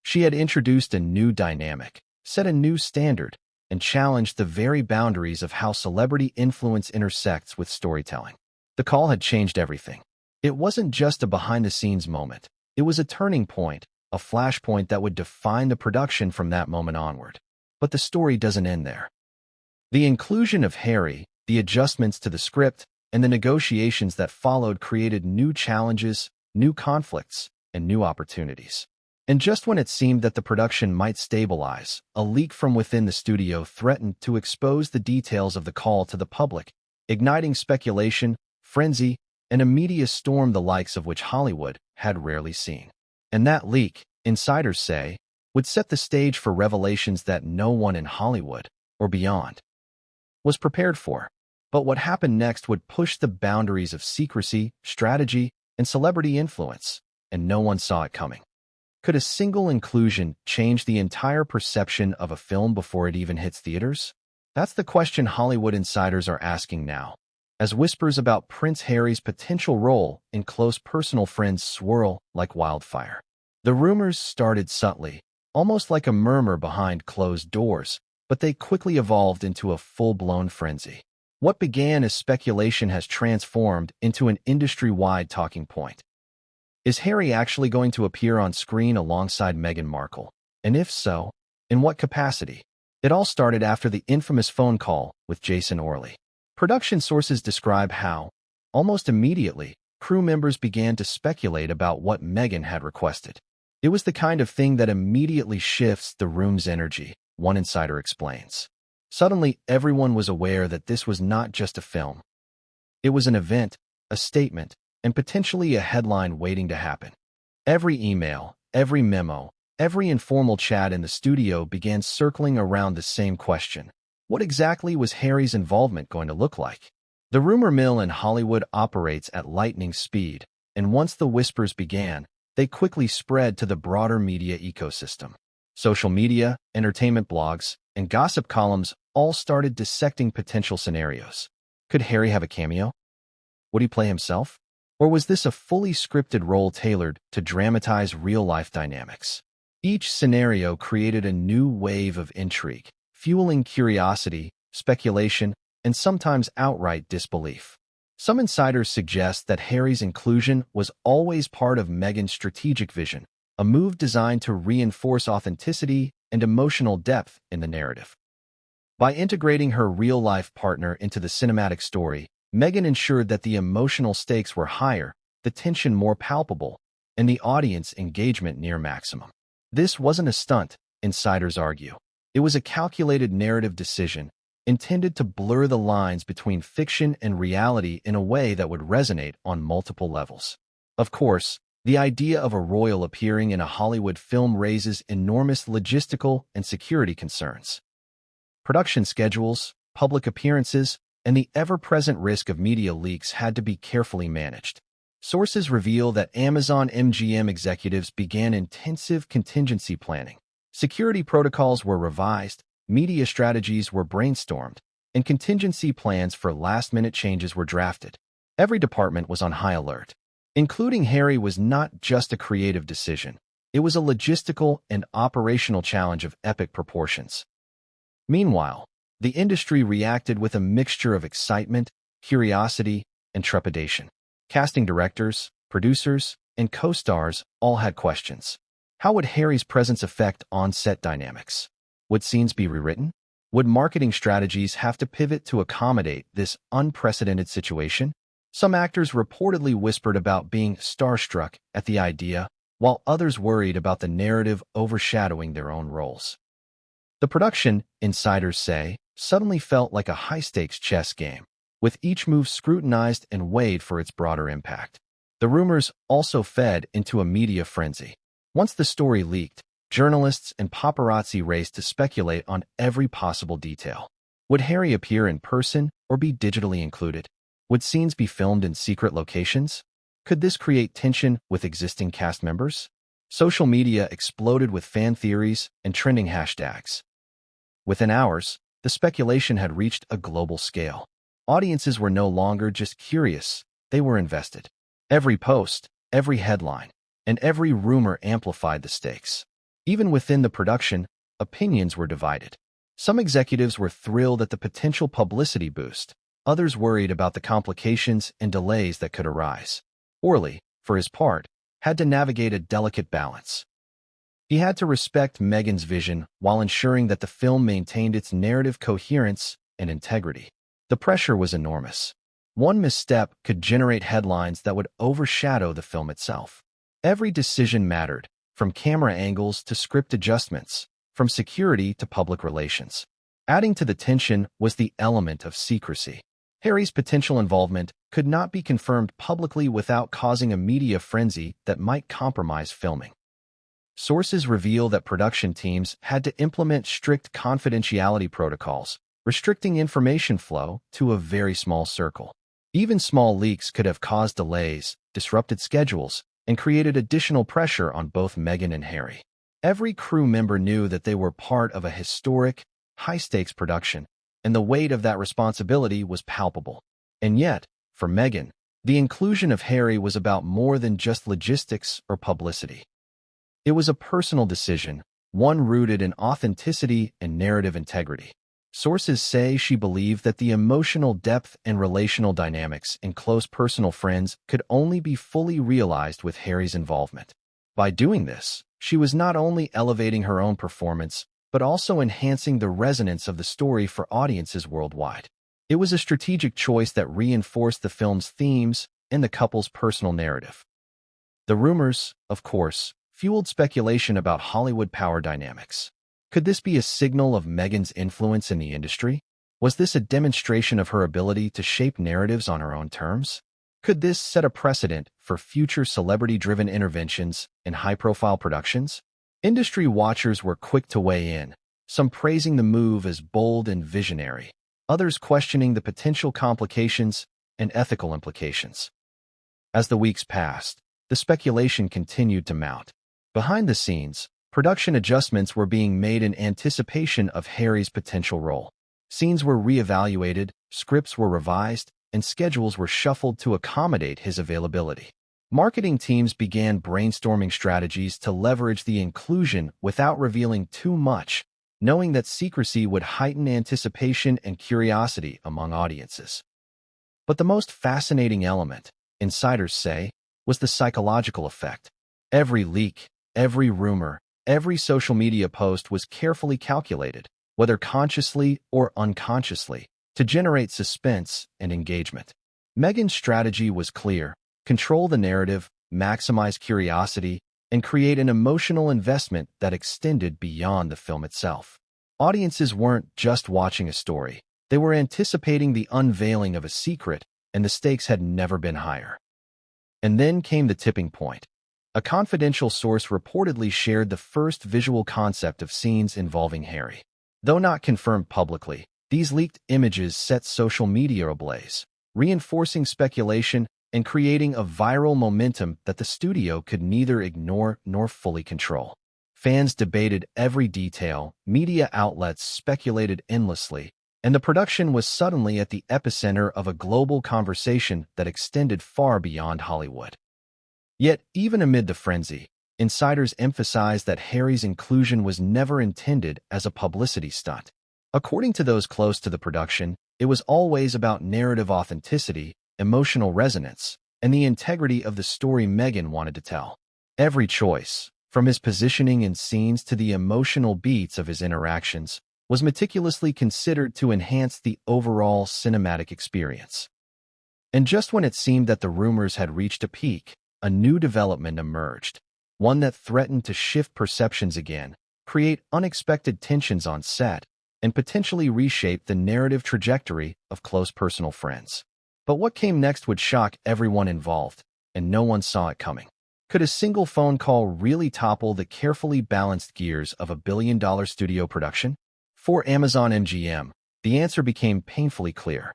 She had introduced a new dynamic, set a new standard, and challenged the very boundaries of how celebrity influence intersects with storytelling. The call had changed everything. It wasn't just a behind-the-scenes moment. It was a turning point, a flashpoint that would define the production from that moment onward. But the story doesn't end there. The inclusion of Harry, the adjustments to the script, and the negotiations that followed created new challenges, new conflicts, and new opportunities. And just when it seemed that the production might stabilize, a leak from within the studio threatened to expose the details of the call to the public, igniting speculation, frenzy, and a media storm the likes of which Hollywood had rarely seen. And that leak, insiders say, would set the stage for revelations that no one in Hollywood, or beyond, was prepared for. But what happened next would push the boundaries of secrecy, strategy, and celebrity influence, and no one saw it coming. Could a single inclusion change the entire perception of a film before it even hits theaters? That's the question Hollywood insiders are asking now, as whispers about Prince Harry's potential role in close personal friends swirl like wildfire. The rumors started subtly, almost like a murmur behind closed doors, but they quickly evolved into a full-blown frenzy. What began as speculation has transformed into an industry-wide talking point. Is Harry actually going to appear on screen alongside Meghan Markle? And if so, in what capacity? It all started after the infamous phone call with Jason Orley. Production sources describe how, almost immediately, crew members began to speculate about what Meghan had requested. It was the kind of thing that immediately shifts the room's energy, one insider explains. Suddenly, everyone was aware that this was not just a film. It was an event, a statement, and potentially a headline waiting to happen. Every email, every memo, every informal chat in the studio began circling around the same question. What exactly was Harry's involvement going to look like? The rumor mill in Hollywood operates at lightning speed, and once the whispers began, they quickly spread to the broader media ecosystem. Social media, entertainment blogs, and gossip columns all started dissecting potential scenarios. Could Harry have a cameo? Would he play himself? Or was this a fully scripted role tailored to dramatize real-life dynamics? Each scenario created a new wave of intrigue, fueling curiosity, speculation, and sometimes outright disbelief. Some insiders suggest that Harry's inclusion was always part of Meghan's strategic vision, a move designed to reinforce authenticity and emotional depth in the narrative. By integrating her real-life partner into the cinematic story, Meghan ensured that the emotional stakes were higher, the tension more palpable, and the audience engagement near maximum. This wasn't a stunt, insiders argue. It was a calculated narrative decision, intended to blur the lines between fiction and reality in a way that would resonate on multiple levels. Of course, the idea of a royal appearing in a Hollywood film raises enormous logistical and security concerns. Production schedules, public appearances, and the ever-present risk of media leaks had to be carefully managed. Sources reveal that Amazon MGM executives began intensive contingency planning. Security protocols were revised, media strategies were brainstormed, and contingency plans for last-minute changes were drafted. Every department was on high alert. Including Harry was not just a creative decision. It was a logistical and operational challenge of epic proportions. Meanwhile, the industry reacted with a mixture of excitement, curiosity, and trepidation. Casting directors, producers, and co-stars all had questions. How would Harry's presence affect on-set dynamics? Would scenes be rewritten? Would marketing strategies have to pivot to accommodate this unprecedented situation? Some actors reportedly whispered about being starstruck at the idea, while others worried about the narrative overshadowing their own roles. The production, insiders say, suddenly felt like a high-stakes chess game, with each move scrutinized and weighed for its broader impact. The rumors also fed into a media frenzy. Once the story leaked, journalists and paparazzi raced to speculate on every possible detail. Would Harry appear in person or be digitally included? Would scenes be filmed in secret locations? Could this create tension with existing cast members? Social media exploded with fan theories and trending hashtags. Within hours, the speculation had reached a global scale. Audiences were no longer just curious, they were invested. Every post, every headline, and every rumor amplified the stakes. Even within the production, opinions were divided. Some executives were thrilled at the potential publicity boost, others worried about the complications and delays that could arise. Orley, for his part, had to navigate a delicate balance. He had to respect Meghan's vision while ensuring that the film maintained its narrative coherence and integrity. The pressure was enormous. One misstep could generate headlines that would overshadow the film itself. Every decision mattered, from camera angles to script adjustments, from security to public relations. Adding to the tension was the element of secrecy. Harry's potential involvement could not be confirmed publicly without causing a media frenzy that might compromise filming. Sources reveal that production teams had to implement strict confidentiality protocols, restricting information flow to a very small circle. Even small leaks could have caused delays, disrupted schedules, and created additional pressure on both Meghan and Harry. Every crew member knew that they were part of a historic, high-stakes production, and the weight of that responsibility was palpable. And yet, for Meghan, the inclusion of Harry was about more than just logistics or publicity. It was a personal decision, one rooted in authenticity and narrative integrity. Sources say she believed that the emotional depth and relational dynamics in close personal friends could only be fully realized with Harry's involvement. By doing this, she was not only elevating her own performance, but also enhancing the resonance of the story for audiences worldwide. It was a strategic choice that reinforced the film's themes and the couple's personal narrative. The rumors, of course, fueled speculation about Hollywood power dynamics. Could this be a signal of Meghan's influence in the industry? Was this a demonstration of her ability to shape narratives on her own terms? Could this set a precedent for future celebrity-driven interventions in high-profile productions? Industry watchers were quick to weigh in, some praising the move as bold and visionary, others questioning the potential complications and ethical implications. As the weeks passed, the speculation continued to mount. Behind the scenes, production adjustments were being made in anticipation of Harry's potential role. Scenes were reevaluated, scripts were revised, and schedules were shuffled to accommodate his availability. Marketing teams began brainstorming strategies to leverage the inclusion without revealing too much, knowing that secrecy would heighten anticipation and curiosity among audiences. But the most fascinating element, insiders say, was the psychological effect. Every leak, every rumor, every social media post was carefully calculated, whether consciously or unconsciously, to generate suspense and engagement. Meghan's strategy was clear: control the narrative, maximize curiosity, and create an emotional investment that extended beyond the film itself. Audiences weren't just watching a story. They were anticipating the unveiling of a secret, and the stakes had never been higher. And then came the tipping point. A confidential source reportedly shared the first visual concept of scenes involving Harry. Though not confirmed publicly, these leaked images set social media ablaze, reinforcing speculation and creating a viral momentum that the studio could neither ignore nor fully control. Fans debated every detail, media outlets speculated endlessly, and the production was suddenly at the epicenter of a global conversation that extended far beyond Hollywood. Yet, even amid the frenzy, insiders emphasized that Harry's inclusion was never intended as a publicity stunt. According to those close to the production, it was always about narrative authenticity, emotional resonance, and the integrity of the story Meghan wanted to tell. Every choice, from his positioning in scenes to the emotional beats of his interactions, was meticulously considered to enhance the overall cinematic experience. And just when it seemed that the rumors had reached a peak, a new development emerged, one that threatened to shift perceptions again, create unexpected tensions on set, and potentially reshape the narrative trajectory of close personal friends. But what came next would shock everyone involved, and no one saw it coming. Could a single phone call really topple the carefully balanced gears of a billion-dollar studio production? For Amazon MGM, the answer became painfully clear.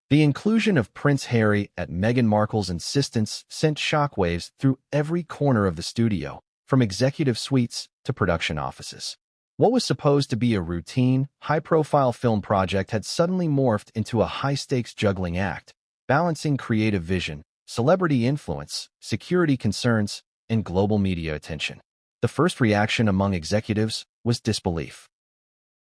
The inclusion of Prince Harry at Meghan Markle's insistence sent shockwaves through every corner of the studio, from executive suites to production offices. What was supposed to be a routine, high-profile film project had suddenly morphed into a high-stakes juggling act, balancing creative vision, celebrity influence, security concerns, and global media attention. The first reaction among executives was disbelief.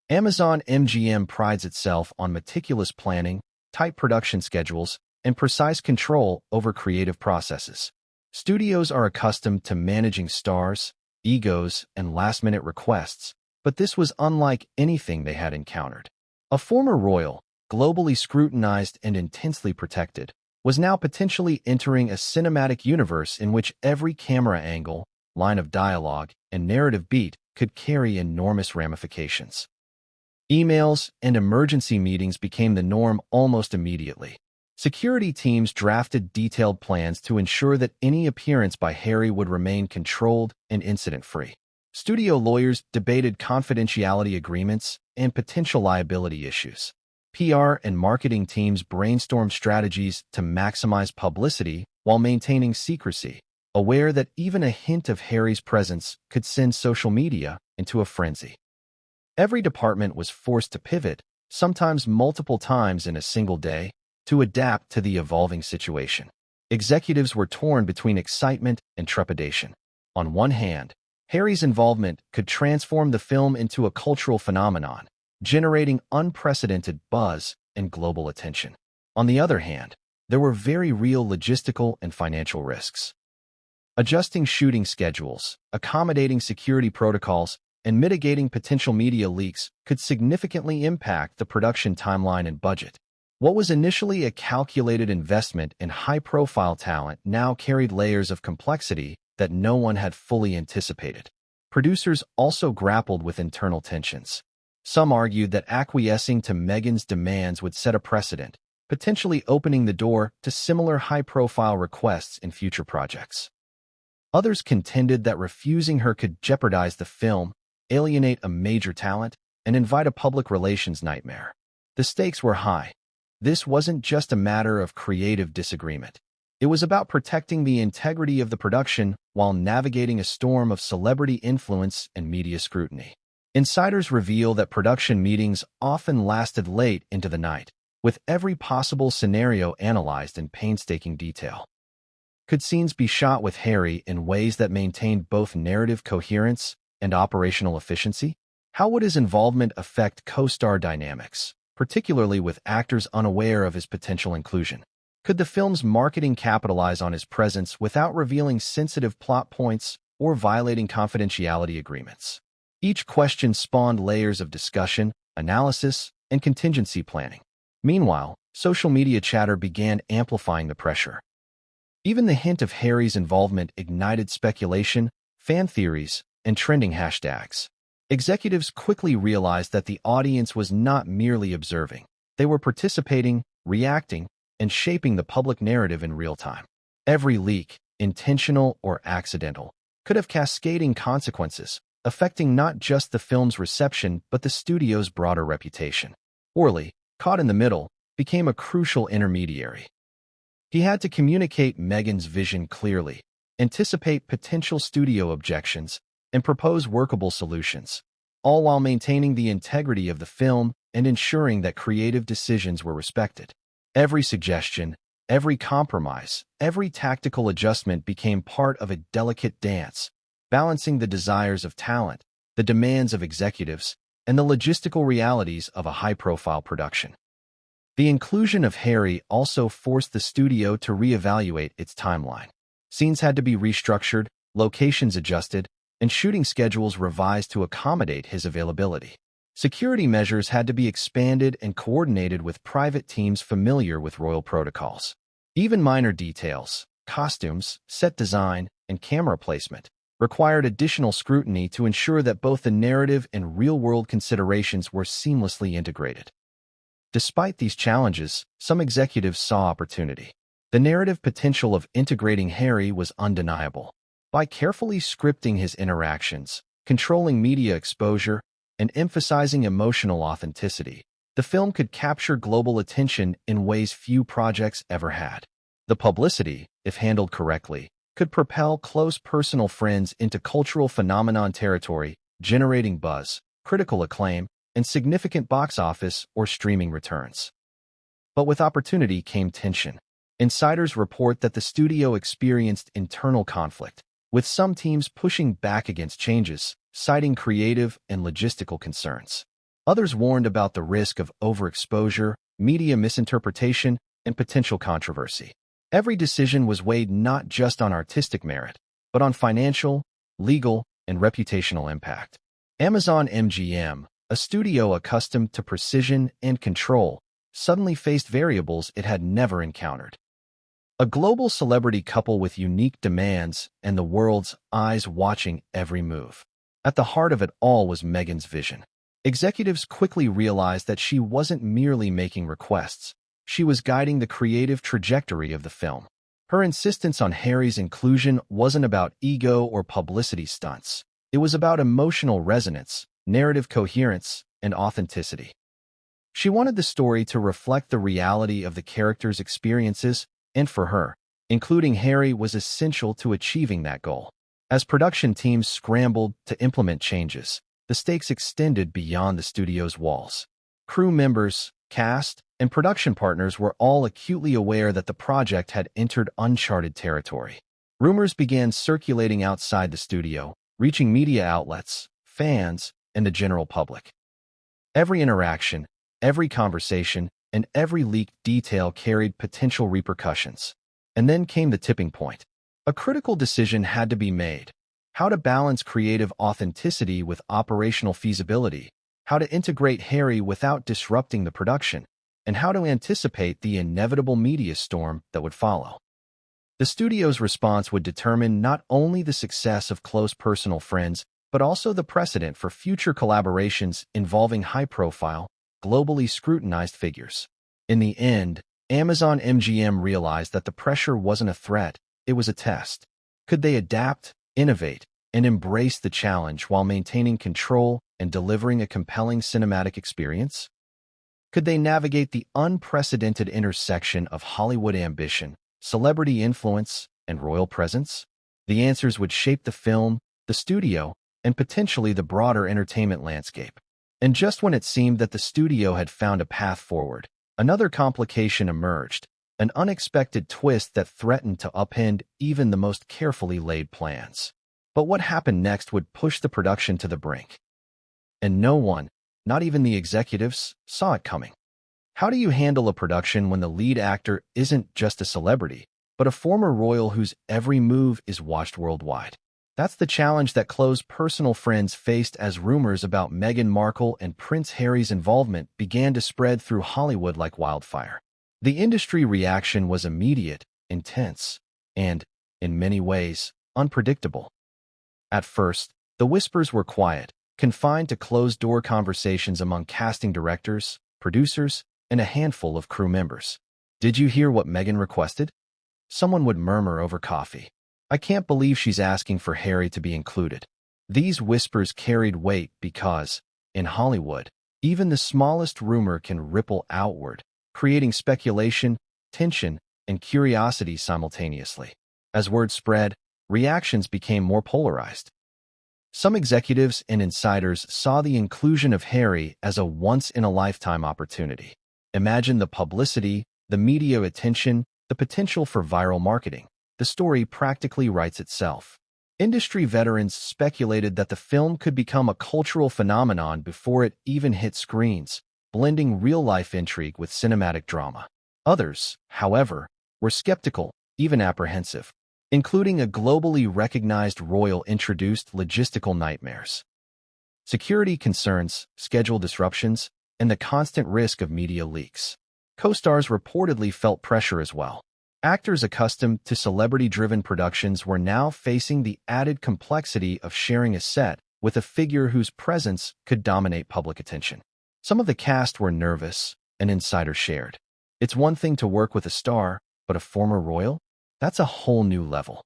Amazon MGM prides itself on meticulous planning, tight production schedules, and precise control over creative processes. Studios are accustomed to managing stars, egos, and last-minute requests, but this was unlike anything they had encountered. A former royal, globally scrutinized and intensely protected, was now potentially entering a cinematic universe in which every camera angle, line of dialogue, and narrative beat could carry enormous ramifications. Emails and emergency meetings became the norm almost immediately. Security teams drafted detailed plans to ensure that any appearance by Harry would remain controlled and incident-free. Studio lawyers debated confidentiality agreements and potential liability issues. PR and marketing teams brainstormed strategies to maximize publicity while maintaining secrecy, aware that even a hint of Harry's presence could send social media into a frenzy. Every department was forced to pivot, sometimes multiple times in a single day, to adapt to the evolving situation. Executives were torn between excitement and trepidation. On one hand, Harry's involvement could transform the film into a cultural phenomenon, generating unprecedented buzz and global attention. On the other hand, there were very real logistical and financial risks. Adjusting shooting schedules, accommodating security protocols, and mitigating potential media leaks could significantly impact the production timeline and budget. What was initially a calculated investment in high-profile talent now carried layers of complexity that no one had fully anticipated. Producers also grappled with internal tensions. Some argued that acquiescing to Meghan's demands would set a precedent, potentially opening the door to similar high-profile requests in future projects. Others contended that refusing her could jeopardize the film, alienate a major talent, and invite a public relations nightmare. The stakes were high. This wasn't just a matter of creative disagreement. It was about protecting the integrity of the production while navigating a storm of celebrity influence and media scrutiny. Insiders reveal that production meetings often lasted late into the night, with every possible scenario analyzed in painstaking detail. Could scenes be shot with Harry in ways that maintained both narrative coherence and operational efficiency? How would his involvement affect co-star dynamics, particularly with actors unaware of his potential inclusion? Could the film's marketing capitalize on his presence without revealing sensitive plot points or violating confidentiality agreements? Each question spawned layers of discussion, analysis, and contingency planning. Meanwhile, social media chatter began amplifying the pressure. Even the hint of Harry's involvement ignited speculation, fan theories, and trending hashtags. Executives quickly realized that the audience was not merely observing. They were participating, reacting, and shaping the public narrative in real time. Every leak, intentional or accidental, could have cascading consequences, affecting not just the film's reception but the studio's broader reputation. Orley, caught in the middle, became a crucial intermediary. He had to communicate Meghan's vision clearly, anticipate potential studio objections, and propose workable solutions, all while maintaining the integrity of the film and ensuring that creative decisions were respected. Every suggestion, every compromise, every tactical adjustment became part of a delicate dance, balancing the desires of talent, the demands of executives, and the logistical realities of a high-profile production. The inclusion of Harry also forced the studio to reevaluate its timeline. Scenes had to be restructured, locations adjusted, and shooting schedules revised to accommodate his availability. Security measures had to be expanded and coordinated with private teams familiar with royal protocols. Even minor details, costumes, set design, and camera placement, required additional scrutiny to ensure that both the narrative and real-world considerations were seamlessly integrated. Despite these challenges, some executives saw opportunity. The narrative potential of integrating Harry was undeniable. By carefully scripting his interactions, controlling media exposure, and emphasizing emotional authenticity, the film could capture global attention in ways few projects ever had. The publicity, if handled correctly, could propel close personal friends into cultural phenomenon territory, generating buzz, critical acclaim, and significant box office or streaming returns. But with opportunity came tension. Insiders report that the studio experienced internal conflict, with some teams pushing back against changes, citing creative and logistical concerns. Others warned about the risk of overexposure, media misinterpretation, and potential controversy. Every decision was weighed not just on artistic merit, but on financial, legal, and reputational impact. Amazon MGM, a studio accustomed to precision and control, suddenly faced variables it had never encountered. A global celebrity couple with unique demands and the world's eyes watching every move. At the heart of it all was Meghan's vision. Executives quickly realized that she wasn't merely making requests. She was guiding the creative trajectory of the film. Her insistence on Harry's inclusion wasn't about ego or publicity stunts. It was about emotional resonance, narrative coherence, and authenticity. She wanted the story to reflect the reality of the character's experiences, and for her, Including Harry was essential to achieving that goal. As production teams scrambled to implement changes, the stakes extended beyond the studio's walls. Crew members, cast, and production partners were all acutely aware that the project had entered uncharted territory. Rumors began circulating outside the studio, reaching media outlets, fans, and the general public. Every interaction, every conversation, and every leaked detail carried potential repercussions. And then came the tipping point. A critical decision had to be made: how to balance creative authenticity with operational feasibility, how to integrate Harry without disrupting the production, and how to anticipate the inevitable media storm that would follow. The studio's response would determine not only the success of close personal friends, but also the precedent for future collaborations involving high-profile, globally scrutinized figures. In the end, Amazon MGM realized that the pressure wasn't a threat, it was a test. Could they adapt, innovate, and embrace the challenge while maintaining control and delivering a compelling cinematic experience? Could they navigate the unprecedented intersection of Hollywood ambition, celebrity influence, and royal presence? The answers would shape the film, the studio, and potentially the broader entertainment landscape. And just when it seemed that the studio had found a path forward, another complication emerged, an unexpected twist that threatened to upend even the most carefully laid plans. But what happened next would push the production to the brink. And no one, not even the executives, saw it coming. How do you handle a production when the lead actor isn't just a celebrity, but a former royal whose every move is watched worldwide? That's the challenge that close personal friends faced as rumors about Meghan Markle and Prince Harry's involvement began to spread through Hollywood like wildfire. The industry reaction was immediate, intense, and, in many ways, unpredictable. At first, the whispers were quiet, confined to closed-door conversations among casting directors, producers, and a handful of crew members. "Did you hear what Meghan requested?" Someone would murmur over coffee. "I can't believe she's asking for Harry to be included." These whispers carried weight because, in Hollywood, even the smallest rumor can ripple outward, creating speculation, tension, and curiosity simultaneously. As word spread, reactions became more polarized. Some executives and insiders saw the inclusion of Harry as a once-in-a-lifetime opportunity. Imagine the publicity, the media attention, the potential for viral marketing. The story practically writes itself. Industry veterans speculated that the film could become a cultural phenomenon before it even hit screens, blending real-life intrigue with cinematic drama. Others, however, were skeptical, even apprehensive, including a globally recognized royal introduced logistical nightmares. Security concerns, schedule disruptions, and the constant risk of media leaks. Co-stars reportedly felt pressure as well. Actors accustomed to celebrity-driven productions were now facing the added complexity of sharing a set with a figure whose presence could dominate public attention. Some of the cast were nervous, an insider shared. "It's one thing to work with a star, but a former royal? That's a whole new level."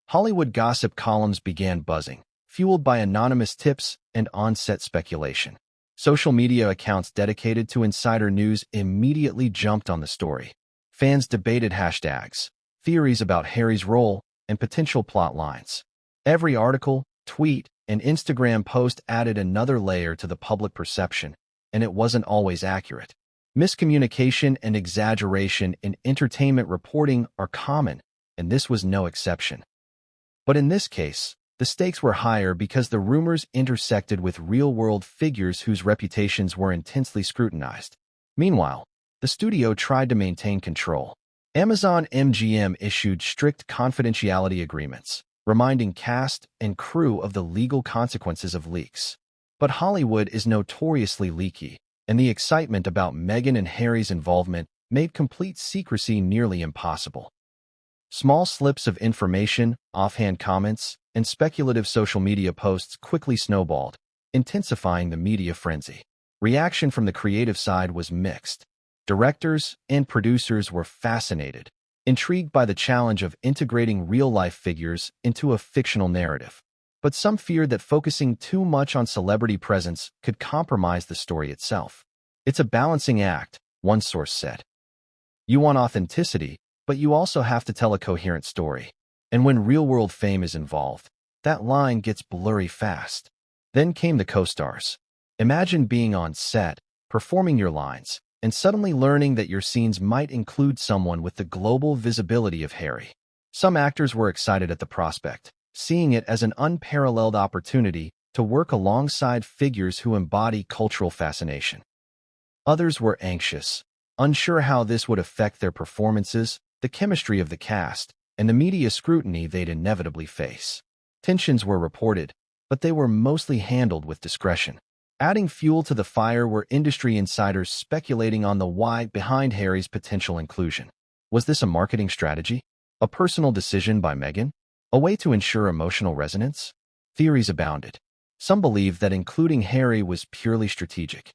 Hollywood gossip columns began buzzing, fueled by anonymous tips and on-set speculation. Social media accounts dedicated to insider news immediately jumped on the story. Fans debated hashtags, theories about Harry's role, and potential plot lines. Every article, tweet, and Instagram post added another layer to the public perception, and it wasn't always accurate. Miscommunication and exaggeration in entertainment reporting are common, and this was no exception. But in this case, the stakes were higher because the rumors intersected with real-world figures whose reputations were intensely scrutinized. Meanwhile, the studio tried to maintain control. Amazon MGM issued strict confidentiality agreements, reminding cast and crew of the legal consequences of leaks. But Hollywood is notoriously leaky, and the excitement about Meghan and Harry's involvement made complete secrecy nearly impossible. Small slips of information, offhand comments, and speculative social media posts quickly snowballed, intensifying the media frenzy. Reaction from the creative side was mixed. Directors and producers were fascinated, intrigued by the challenge of integrating real-life figures into a fictional narrative. But some feared that focusing too much on celebrity presence could compromise the story itself. "It's a balancing act," one source said. "You want authenticity, but you also have to tell a coherent story. And when real-world fame is involved, that line gets blurry fast. Then came the co-stars. Imagine being on set, performing your lines, and suddenly learning that your scenes might include someone with the global visibility of Harry. Some actors were excited at the prospect, seeing it as an unparalleled opportunity to work alongside figures who embody cultural fascination. Others were anxious, unsure how this would affect their performances, the chemistry of the cast, and the media scrutiny they'd inevitably face. Tensions were reported, but they were mostly handled with discretion. Adding fuel to the fire were industry insiders speculating on the why behind Harry's potential inclusion. Was this a marketing strategy? A personal decision by Meghan? A way to ensure emotional resonance? Theories abounded. Some believed that including Harry was purely strategic,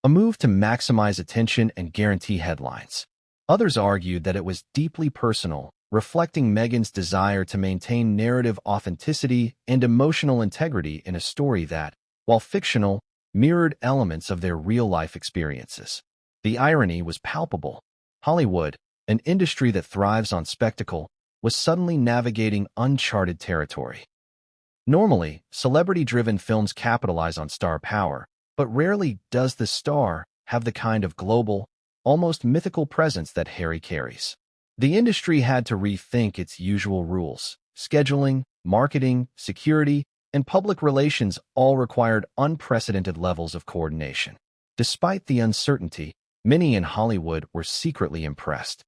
a move to maximize attention and guarantee headlines. Others argued that it was deeply personal, reflecting Meghan's desire to maintain narrative authenticity and emotional integrity in a story that, while fictional, mirrored elements of their real-life experiences. The irony was palpable. Hollywood, an industry that thrives on spectacle, was suddenly navigating uncharted territory. Normally, celebrity-driven films capitalize on star power, but rarely does the star have the kind of global, almost mythical presence that Harry carries. The industry had to rethink its usual rules. Scheduling, marketing, security, and public relations all required unprecedented levels of coordination. Despite the uncertainty, many in Hollywood were secretly impressed.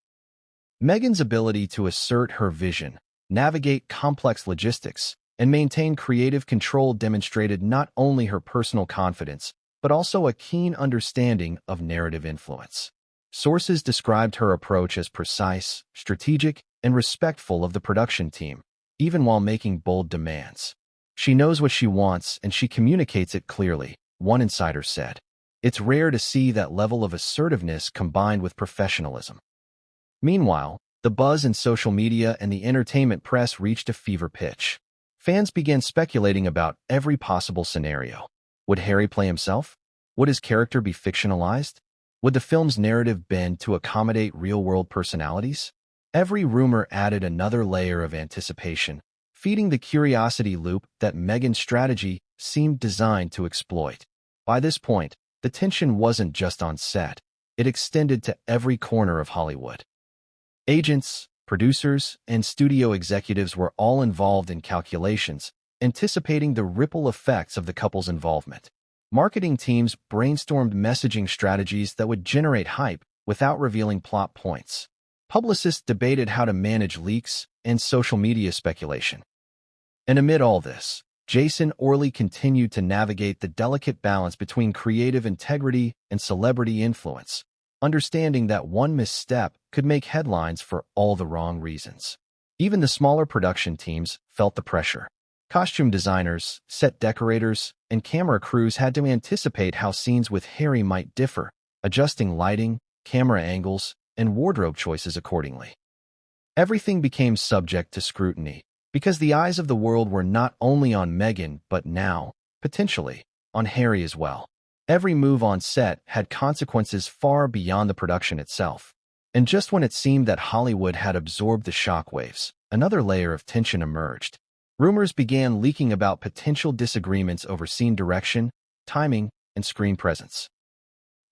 Meghan's ability to assert her vision, navigate complex logistics, and maintain creative control demonstrated not only her personal confidence, but also a keen understanding of narrative influence. Sources described her approach as precise, strategic, and respectful of the production team, even while making bold demands. She knows what she wants and she communicates it clearly, one insider said. It's rare to see that level of assertiveness combined with professionalism. Meanwhile, the buzz in social media and the entertainment press reached a fever pitch. Fans began speculating about every possible scenario. Would Harry play himself? Would his character be fictionalized? Would the film's narrative bend to accommodate real-world personalities? Every rumor added another layer of anticipation, feeding the curiosity loop that Meghan's strategy seemed designed to exploit. By this point, the tension wasn't just on set. It extended to every corner of Hollywood. Agents, producers, and studio executives were all involved in calculations, anticipating the ripple effects of the couple's involvement. Marketing teams brainstormed messaging strategies that would generate hype without revealing plot points. Publicists debated how to manage leaks and social media speculation. And amid all this, Orley continued to navigate the delicate balance between creative integrity and celebrity influence, understanding that one misstep could make headlines for all the wrong reasons. Even the smaller production teams felt the pressure. Costume designers, set decorators, and camera crews had to anticipate how scenes with Harry might differ, adjusting lighting, camera angles, and wardrobe choices accordingly. Everything became subject to scrutiny, because the eyes of the world were not only on Meghan but now, potentially, on Harry as well. Every move on set had consequences far beyond the production itself. And just when it seemed that Hollywood had absorbed the shockwaves, another layer of tension emerged. Rumors began leaking about potential disagreements over scene direction, timing, and screen presence.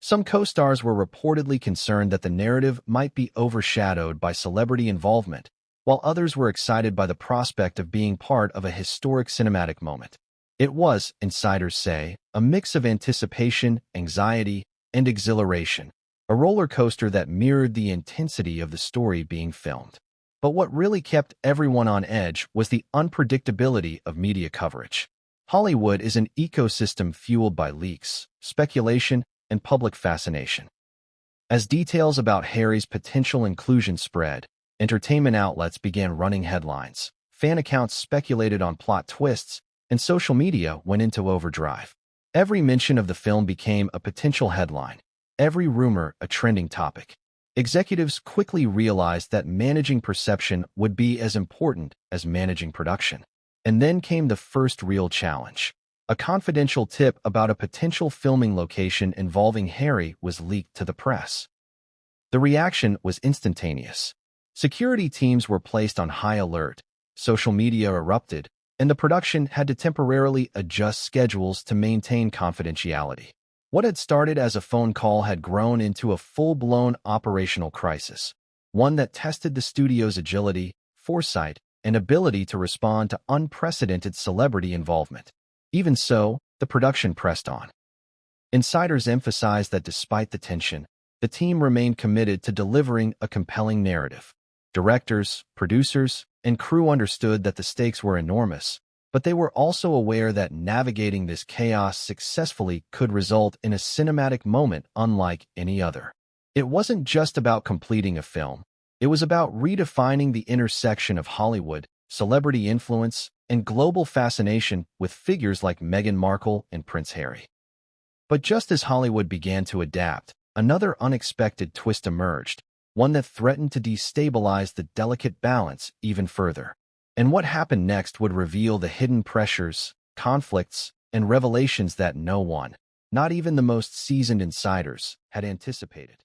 Some co-stars were reportedly concerned that the narrative might be overshadowed by celebrity involvement, while others were excited by the prospect of being part of a historic cinematic moment. It was, insiders say, a mix of anticipation, anxiety, and exhilaration, a roller coaster that mirrored the intensity of the story being filmed. But what really kept everyone on edge was the unpredictability of media coverage. Hollywood is an ecosystem fueled by leaks, speculation, and public fascination. As details about Harry's potential inclusion spread, entertainment outlets began running headlines, fan accounts speculated on plot twists, and social media went into overdrive. Every mention of the film became a potential headline, every rumor a trending topic. Executives quickly realized that managing perception would be as important as managing production. And then came the first real challenge. A confidential tip about a potential filming location involving Harry was leaked to the press. The reaction was instantaneous. Security teams were placed on high alert, social media erupted, and the production had to temporarily adjust schedules to maintain confidentiality. What had started as a phone call had grown into a full-blown operational crisis, one that tested the studio's agility, foresight, and ability to respond to unprecedented celebrity involvement. Even so, the production pressed on. Insiders emphasized that despite the tension, the team remained committed to delivering a compelling narrative. Directors, producers, and crew understood that the stakes were enormous, but they were also aware that navigating this chaos successfully could result in a cinematic moment unlike any other. It wasn't just about completing a film. It was about redefining the intersection of Hollywood, celebrity influence, and global fascination with figures like Meghan Markle and Prince Harry. But just as Hollywood began to adapt, another unexpected twist emerged, one that threatened to destabilize the delicate balance even further. And what happened next would reveal the hidden pressures, conflicts, and revelations that no one, not even the most seasoned insiders, had anticipated.